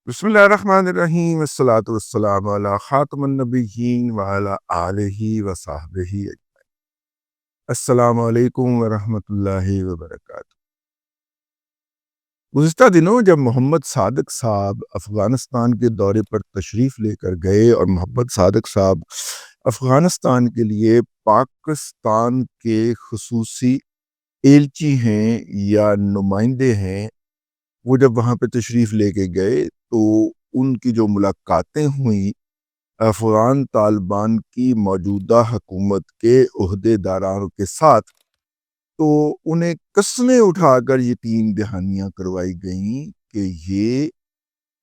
بسم اللہ الرحمن الرحیم والصلاة والسلام علی خاتم النبیین وعلی آلہ وصحبہ اجمعین۔ السلام علیکم ورحمۃ اللہ وبرکاتہ۔ گزشتہ دنوں جب محمد صادق صاحب افغانستان کے دورے پر تشریف لے کر گئے اور محمد صادق صاحب افغانستان کے لیے پاکستان کے خصوصی ایلچی ہیں یا نمائندے ہیں، وہ جب وہاں پہ تشریف لے کے گئے تو ان کی جو ملاقاتیں ہوئیں افغان طالبان کی موجودہ حکومت کے عہدے داروں کے ساتھ، تو انہیں قسمیں اٹھا کر یہ 3 دہانیاں کروائی گئیں کہ یہ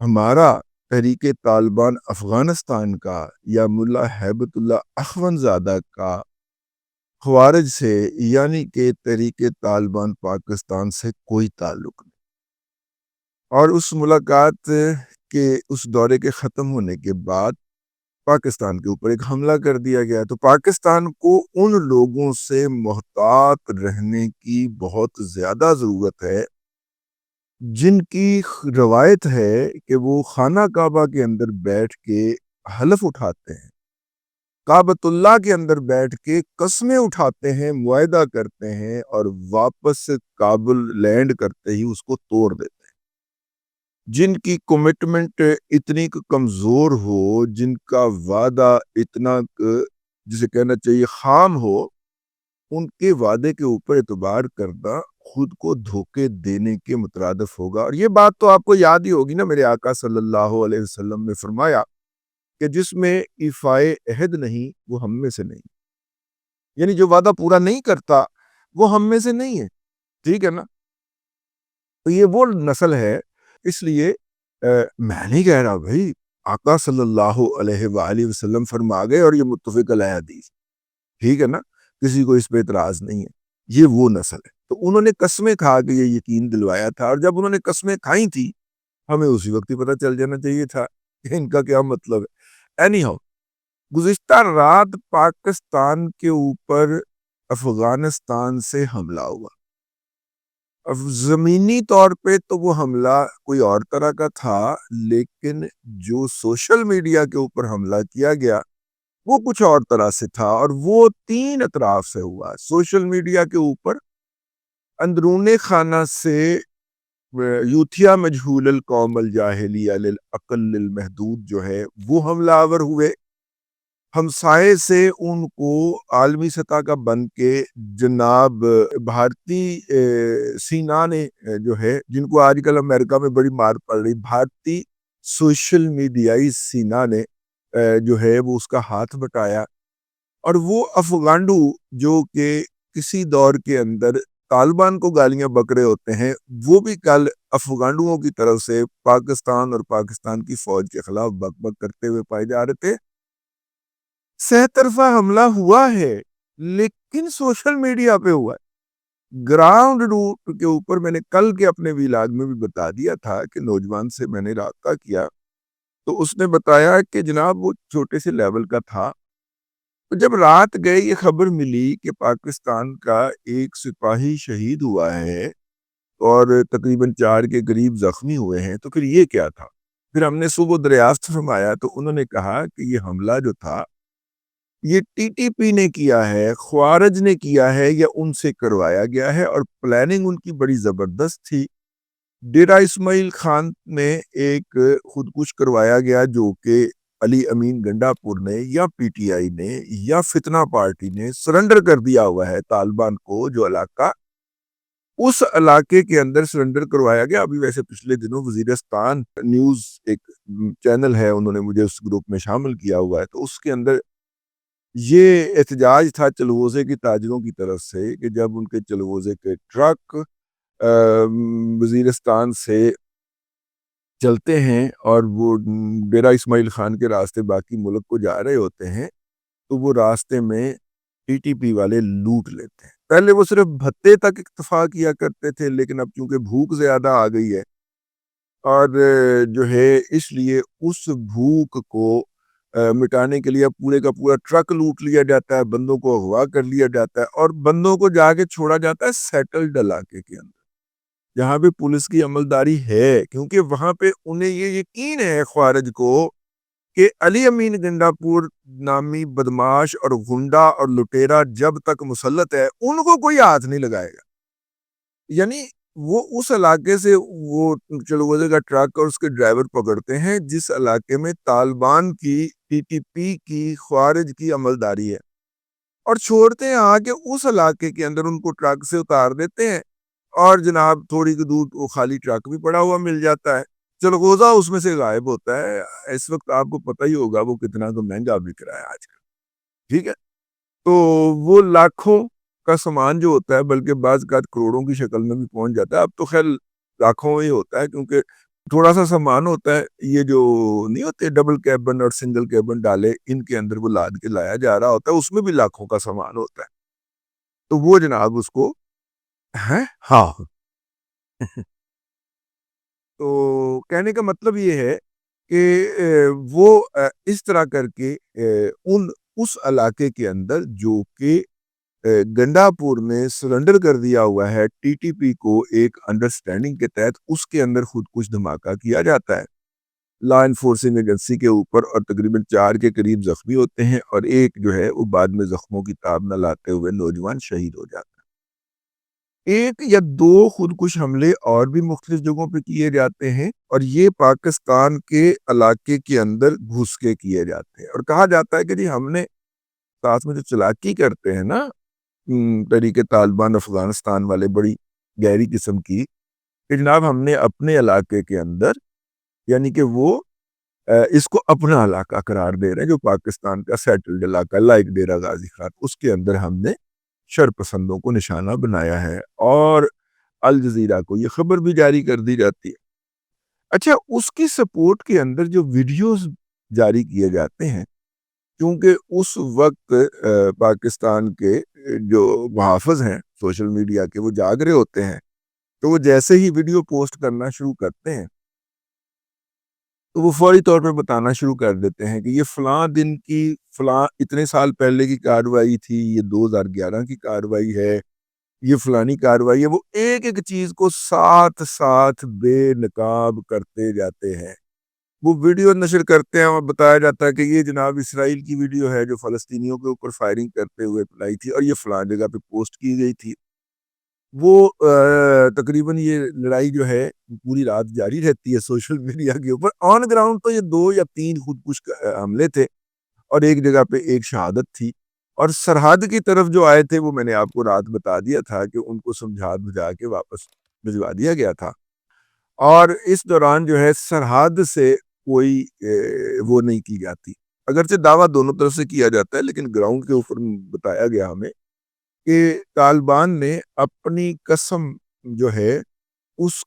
ہمارا تحریک طالبان افغانستان کا یا ملا ہیبت اللہ اخونزادہ کا خوارج سے یعنی کہ تحریک طالبان پاکستان سے کوئی تعلق نہیں۔ اور اس ملاقات کے اس دورے کے ختم ہونے کے بعد پاکستان کے اوپر ایک حملہ کر دیا گیا۔ تو پاکستان کو ان لوگوں سے محتاط رہنے کی بہت زیادہ ضرورت ہے جن کی روایت ہے کہ وہ خانہ کعبہ کے اندر بیٹھ کے حلف اٹھاتے ہیں، کعبۃ اللہ کے اندر بیٹھ کے قسمیں اٹھاتے ہیں، معاہدہ کرتے ہیں اور واپس کابل لینڈ کرتے ہی اس کو توڑ دیتے ہیں۔ جن کی کمٹمنٹ اتنی کمزور ہو، جن کا وعدہ اتنا جسے کہنا چاہیے خام ہو، ان کے وعدے کے اوپر اعتبار کرنا خود کو دھوکے دینے کے مترادف ہوگا۔ اور یہ بات تو آپ کو یاد ہی ہوگی نا، میرے آقا صلی اللہ علیہ وسلم نے فرمایا کہ جس میں ایفائے عہد نہیں وہ ہم میں سے نہیں، یعنی جو وعدہ پورا نہیں کرتا وہ ہم میں سے نہیں ہے، ٹھیک ہے نا؟ تو یہ وہ نسل ہے، اس لیے میں نہیں کہہ رہا بھائی، آقا صلی اللہ علیہ وآلہ وسلم فرما گئے اور یہ متفق علیہ حدیث، ٹھیک ہے نا، کسی کو اس پہ اعتراض نہیں ہے۔ یہ وہ نسل ہے، تو انہوں نے قسمیں کھا کے یہ یقین دلوایا تھا، اور جب انہوں نے قسمیں کھائی تھی ہمیں اسی وقت ہی پتہ چل جانا چاہیے تھا کہ ان کا کیا مطلب ہے۔ اینی ہاؤ، گزشتہ رات پاکستان کے اوپر افغانستان سے حملہ ہوا۔ اب زمینی طور پہ تو وہ حملہ کوئی اور طرح کا تھا، لیکن جو سوشل میڈیا کے اوپر حملہ کیا گیا وہ کچھ اور طرح سے تھا، اور وہ 3 اطراف سے ہوا۔ سوشل میڈیا کے اوپر اندرون خانہ سے یوتھیا مجہول القوم الجاہلیہ للعقل المحدود جو ہے وہ حملہ آور ہوئے، ہمسائے سے ان کو عالمی سطح کا بن کے جناب بھارتی سینا نے جو ہے، جن کو آج کل امریکہ میں بڑی مار پڑ رہی، بھارتی سوشل میڈیائی سینا نے جو ہے وہ اس کا ہاتھ بٹایا، اور وہ افغانڈو جو کہ کسی دور کے اندر طالبان کو گالیاں بک رہے ہوتے ہیں، وہ بھی کل افغانڈوؤں کی طرف سے پاکستان اور پاکستان کی فوج کے خلاف بک بک کرتے ہوئے پائے جا رہے تھے۔ سہ طرفہ حملہ ہوا ہے لیکن سوشل میڈیا پہ ہوا ہے، گراؤنڈ روٹ کے اوپر میں نے کل کے اپنے ویلاگ میں بھی بتا دیا تھا کہ نوجوان سے میں نے رابطہ کیا تو اس نے بتایا کہ جناب وہ چھوٹے سے لیول کا تھا۔ تو جب رات گئے یہ خبر ملی کہ پاکستان کا ایک سپاہی شہید ہوا ہے اور تقریباً 4 کے قریب زخمی ہوئے ہیں، تو پھر یہ کیا تھا؟ پھر ہم نے صبح دریافت فرمایا تو انہوں نے کہا کہ یہ حملہ جو تھا یہ ٹی ٹی پی نے کیا ہے، خوارج نے کیا ہے یا ان سے کروایا گیا ہے، اور پلاننگ ان کی بڑی زبردست تھی۔ ڈیرہ اسماعیل خان میں ایک خودکش کروایا گیا جو کہ علی امین گنڈا پور نے یا پی ٹی آئی نے یا فتنہ پارٹی نے سرنڈر کر دیا ہوا ہے طالبان کو، جو علاقہ اس علاقے کے اندر سرنڈر کروایا گیا۔ ابھی ویسے پچھلے دنوں وزیرستان نیوز ایک چینل ہے، انہوں نے مجھے اس گروپ میں شامل کیا ہوا ہے، تو اس کے اندر یہ احتجاج تھا چلوزے کی تاجروں کی طرف سے کہ جب ان کے چلوزے کے ٹرک وزیرستان سے چلتے ہیں اور وہ ڈیرہ اسماعیل خان کے راستے باقی ملک کو جا رہے ہوتے ہیں تو وہ راستے میں ٹی ٹی پی والے لوٹ لیتے ہیں۔ پہلے وہ صرف بھتے تک اکتفا کیا کرتے تھے، لیکن اب چونکہ بھوک زیادہ آ گئی ہے اور جو ہے اس لیے اس بھوک کو مٹانے کے لیے پورے کا پورا ٹرک لوٹ لیا جاتا ہے، بندوں کو اغوا کر لیا جاتا ہے اور بندوں کو جا کے چھوڑا جاتا ہے سیٹلڈ علاقے کے اندر، جہاں پہ پولیس کی عملداری ہے، کیونکہ وہاں پہ انہیں یہ یقین ہے خوارج کو کہ علی امین گنڈا پور نامی بدماش اور گنڈا اور لٹیرا جب تک مسلط ہے ان کو کوئی ہاتھ نہیں لگائے گا. یعنی وہ اس علاقے سے وہ چلوزے کا ٹرک اور اس کے ڈرائیور پکڑتے ہیں جس علاقے میں طالبان کی ٹی ٹی پی کی خوارج کی عملداری ہے، اور چھوڑتے ہیں آ کے اس علاقے کے اندر ان کو ٹرک سے اتار دیتے ہیں، اور جناب تھوڑی کی دور وہ خالی ٹرک بھی پڑا ہوا مل جاتا ہے، چلغوزہ اس میں سے غائب ہوتا ہے. اس وقت آپ کو پتہ ہی ہوگا وہ کتنا تو مہنگا بک رہا ہے آج کل. ٹھیک ہے، تو وہ لاکھوں کا سامان جو ہوتا ہے بلکہ بعض کا کروڑوں کی شکل میں بھی پہنچ جاتا ہے. اب تو خیر لاکھوں ہی ہوتا ہے کیونکہ تھوڑا سا سامان ہوتا ہے، یہ جو نہیں ہوتے ڈبل کیبن اور سنگل کیبن ڈالے ان کے اندر وہ لاد کے لایا جا رہا ہوتا ہے، اس میں بھی لاکھوں کا سامان ہوتا ہے. تو وہ جناب اس کو ہے ہاں. تو کہنے کا مطلب یہ ہے کہ وہ اس طرح کر کے اس علاقے کے اندر جو کہ گنڈا پور نے سرنڈر کر دیا ہوا ہے ٹی ٹی پی کو ایک انڈرسٹینڈنگ کے تحت، اس کے اندر خود کچھ دھماکہ کیا جاتا ہے لا انفورسنگ ایجنسی کے اوپر، اور تقریباً 4 کے قریب زخمی ہوتے ہیں، اور ایک جو ہے وہ بعد میں زخموں کی تاب نہ لاتے ہوئے نوجوان شہید ہو جاتا ہے. ایک یا دو خودکش حملے اور بھی مختلف جگہوں پہ کیے جاتے ہیں، اور یہ پاکستان کے علاقے کے اندر گھس کے کیے جاتے ہیں، اور کہا جاتا ہے کہ جی ہم نے ساتھ میں جو چلاکی کرتے ہیں نا طریقے طالبان افغانستان والے بڑی گہری قسم کی، کہ جناب ہم نے اپنے علاقے کے اندر یعنی کہ وہ اس کو اپنا علاقہ قرار دے رہے ہیں جو پاکستان کا سیٹلڈ علاقہ لائک ڈیرہ غازی خان، اس کے اندر ہم نے شرپسندوں کو نشانہ بنایا ہے، اور الجزیرہ کو یہ خبر بھی جاری کر دی جاتی ہے. اچھا، اس کی سپورٹ کے اندر جو ویڈیوز جاری کیے جاتے ہیں، کیونکہ اس وقت پاکستان کے جو محافظ ہیں سوشل میڈیا کے وہ جاگ رہے ہوتے ہیں، تو وہ جیسے ہی ویڈیو پوسٹ کرنا شروع کرتے ہیں تو وہ فوری طور پہ بتانا شروع کر دیتے ہیں کہ یہ فلاں دن کی فلاں اتنے سال پہلے کی کارروائی تھی، یہ 2011 کی کارروائی ہے، یہ فلانی کارروائی ہے. وہ ایک ایک چیز کو ساتھ ساتھ بے نقاب کرتے جاتے ہیں. وہ ویڈیو نشر کرتے ہیں اور بتایا جاتا ہے کہ یہ جناب اسرائیل کی ویڈیو ہے جو فلسطینیوں کے اوپر فائرنگ کرتے ہوئے پلائی تھی، اور یہ فلاں جگہ پہ پوسٹ کی گئی تھی. وہ تقریباً یہ لڑائی جو ہے پوری رات جاری رہتی ہے سوشل میڈیا کے اوپر. آن گراؤنڈ تو یہ 2 یا 3 خودکش حملے تھے، اور ایک جگہ پہ ایک شہادت تھی، اور سرحد کی طرف جو آئے تھے وہ میں نے آپ کو رات بتا دیا تھا کہ ان کو سمجھا بجھا کے واپس بھجوا دیا گیا تھا. اور اس دوران جو ہے سرحد سے کوئی وہ نہیں کی جاتی، اگرچہ دعویٰ دونوں طرف سے کیا جاتا ہے، لیکن گراؤنڈ کے اوپر بتایا گیا ہمیں کہ طالبان نے اپنی قسم جو ہے اس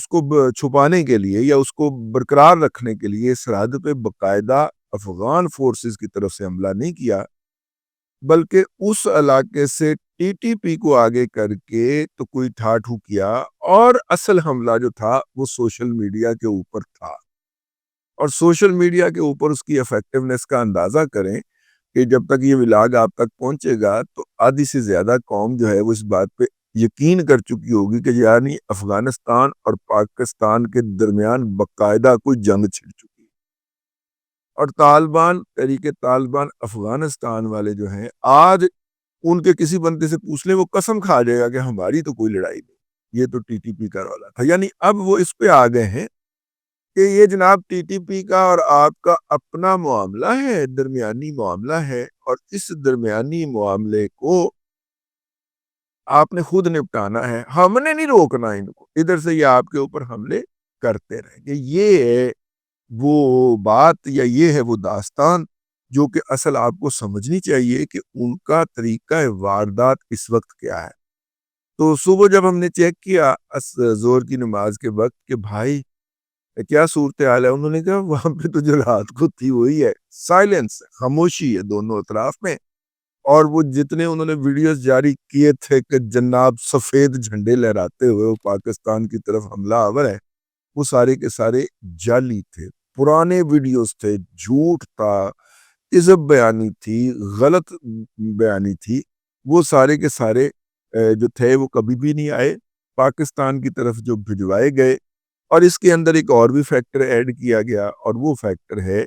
کو چھپانے کے لیے یا اس کو برقرار رکھنے کے لیے سرحد پہ باقاعدہ افغان فورسز کی طرف سے حملہ نہیں کیا، بلکہ اس علاقے سے ٹی ٹی پی کو آگے کر کے تو کوئی ٹھاٹھو کیا، اور اصل حملہ جو تھا وہ سوشل میڈیا کے اوپر تھا. اور سوشل میڈیا کے اوپر اس کی ایفیکٹونیس کا اندازہ کریں کہ جب تک یہ ولاگ آپ تک پہنچے گا تو آدھی سے زیادہ قوم جو ہے وہ اس بات پہ یقین کر چکی ہوگی کہ یعنی افغانستان اور پاکستان کے درمیان باقاعدہ کوئی جنگ چھڑ چکی ہے. اور طالبان طریقے طالبان افغانستان والے جو ہیں آج ان کے کسی بندے سے پوچھ لیں وہ قسم کھا جائے گا کہ ہماری تو کوئی لڑائی نہیں، یہ تو ٹی ٹی پی کا رولا تھا. یعنی اب وہ اس پہ آ گئے ہیں کہ یہ جناب ٹی ٹی پی کا اور آپ کا اپنا معاملہ ہے، درمیانی معاملہ ہے، اور اس درمیانی معاملے کو آپ نے خود نپٹانا ہے، ہم نے نہیں روکنا ان کو، ادھر سے یہ آپ کے اوپر حملے کرتے رہیں گے. یہ ہے وہ بات یا یہ ہے وہ داستان جو کہ اصل آپ کو سمجھنی چاہیے کہ ان کا طریقہ واردات اس وقت کیا ہے. تو صبح جب ہم نے چیک کیا زور کی نماز کے وقت کہ بھائی کیا صورتحال ہے، انہوں نے کہا وہاں پہ تو جو رات کو تھی وہی ہے، سائلنس، خاموشی ہے دونوں اطراف میں. اور وہ جتنے انہوں نے ویڈیوز جاری کیے تھے کہ جناب سفید جھنڈے لہراتے ہوئے وہ پاکستان کی طرف حملہ آور ہے، وہ سارے کے سارے جعلی تھے، پرانے ویڈیوز تھے، جھوٹ تھا، کذب بیانی تھی، غلط بیانی تھی. وہ سارے کے سارے جو تھے وہ کبھی بھی نہیں آئے. پاکستان کی طرف جو بھجوائے گئے، اور اس کے اندر ایک اور بھی فیکٹر ایڈ کیا گیا، اور وہ فیکٹر ہے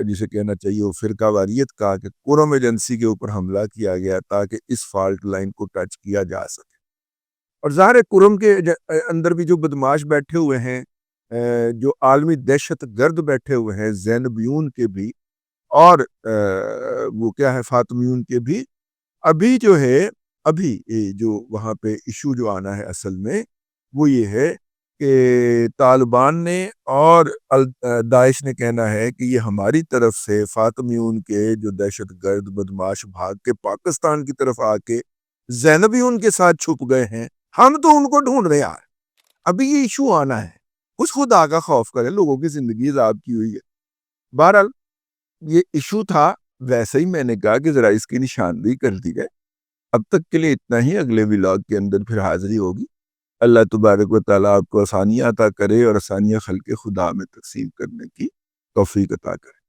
جسے کہنا چاہیے وہ فرقہ واریت کا، کہ قرم ایجنسی کے اوپر حملہ کیا گیا تاکہ اس فالٹ لائن کو ٹچ کیا جا سکے۔ اور ظاہر ہے قرم کے اندر بھی جو بدماش بیٹھے ہوئے ہیں، جو عالمی دہشت گرد بیٹھے ہوئے ہیں، زینبیون کے بھی اور وہ کیا ہے فاطمیون کے بھی، ابھی جو ہے ابھی جو وہاں پہ ایشو جو آنا ہے اصل میں وہ یہ ہے کہ طالبان نے اور داعش نے کہنا ہے کہ یہ ہماری طرف سے فاطمیون کے جو دہشت گرد بدماش بھاگ کے پاکستان کی طرف آ کے زینبیون کے ساتھ چھپ گئے ہیں، ہم تو ان کو ڈھونڈ رہے ہیں۔ ابھی یہ ایشو آنا ہے، اس خدا کا خوف کرے، لوگوں کی زندگی عذاب کی ہوئی ہے۔ بہرحال یہ ایشو تھا، ویسے ہی میں نے کہا کہ ذرا اس کی نشاندہی کر دی جائے۔ اب تک کے لیے اتنا ہی، اگلے ولاگ کے اندر پھر حاضری ہوگی۔ اللہ تبارک و تعالیٰ آپ کو آسانیاں عطا کرے اور آسانیاں خلق خدا میں تقسیم کرنے کی توفیق عطا کرے۔